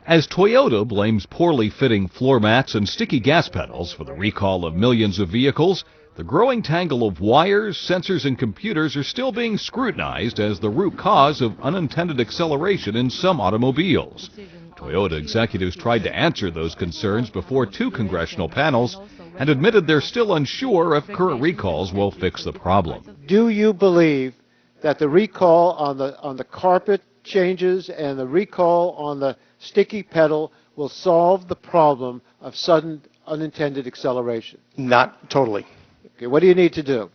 As Toyota blames poorly fitting floor mats and sticky gas pedals for the recall of millions of vehicles, the growing tangle of wires, sensors, and computers are still being scrutinized as the root cause of unintended acceleration in some automobiles. Toyota executives tried to answer those concerns before two congressional panels and admitted they're still unsure if current recalls will fix the problem. Do you believe that the recall on the carpet changes and the recall on the sticky pedal will solve the problem of sudden unintended acceleration? Not totally. Okay, what do you need to do?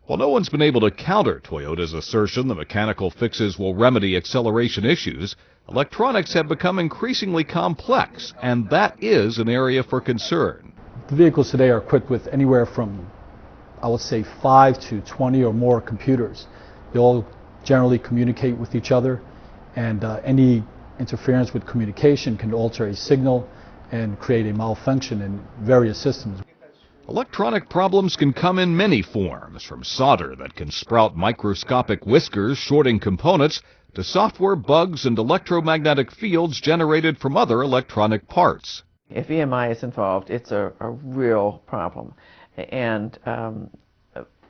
While no one's been able to counter Toyota's assertion that mechanical fixes will remedy acceleration issues, electronics have become increasingly complex, and that is an area for concern. The vehicles today are equipped with anywhere from, I would say, 5 to 20 or more computers. They all generally communicate with each other, and any interference with communication can alter a signal and create a malfunction in various systems. Electronic problems can come in many forms, from solder that can sprout microscopic whiskers shorting components to software bugs and electromagnetic fields generated from other electronic parts. If EMI is involved, it's a real problem. And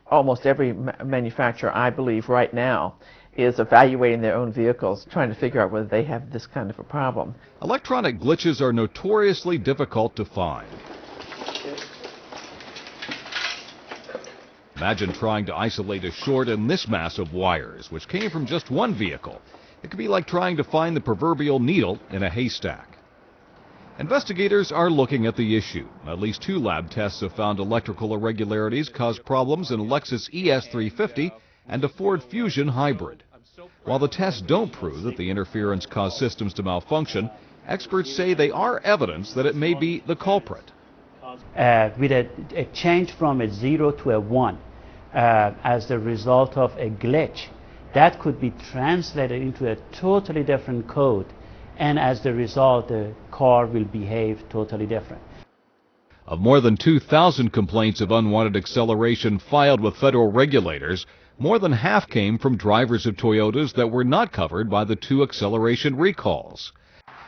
almost every manufacturer, I believe, right now is evaluating their own vehicles, trying to figure out whether they have this kind of a problem. Electronic glitches are notoriously difficult to find. Imagine trying to isolate a short in this mass of wires, which came from just one vehicle. It could be like trying to find the proverbial needle in a haystack. Investigators are looking at the issue. At least 2 lab tests have found electrical irregularities cause problems in a Lexus ES350 and a Ford Fusion hybrid. While the tests don't prove that the interference caused systems to malfunction, experts say they are evidence that it may be the culprit. With a change from a 0 to a 1 as the result of a glitch, that could be translated into a totally different code, and as the result the car will behave totally different. Of more than 2,000 complaints of unwanted acceleration filed with federal regulators, more than half came from drivers of Toyotas that were not covered by the 2 acceleration recalls.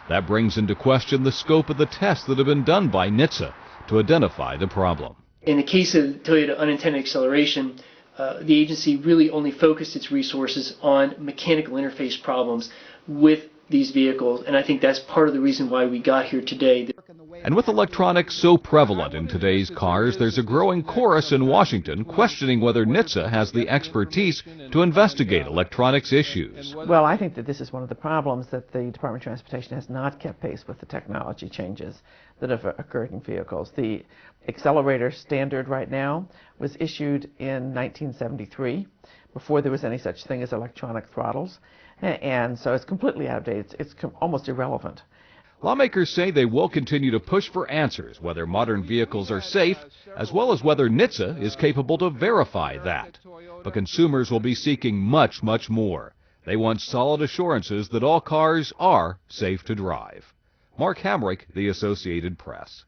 That brings into question the scope of the tests that have been done by NHTSA to identify the problem. In the case of Toyota unintended acceleration, the agency really only focused its resources on mechanical interface problems with these vehicles, and I think that's part of the reason why we got here today. And with electronics so prevalent in today's cars, there's a growing chorus in Washington questioning whether NHTSA has the expertise to investigate electronics issues. Well, I think that this is one of the problems, that the Department of Transportation has not kept pace with the technology changes that have occurred in vehicles. The accelerator standard right now was issued in 1973, before there was any such thing as electronic throttles, and so it's completely out of date. It's almost irrelevant. Lawmakers say they will continue to push for answers whether modern vehicles are safe, as well as whether NHTSA is capable to verify that. But consumers will be seeking much, much more. They want solid assurances that all cars are safe to drive. Mark Hamrick, The Associated Press.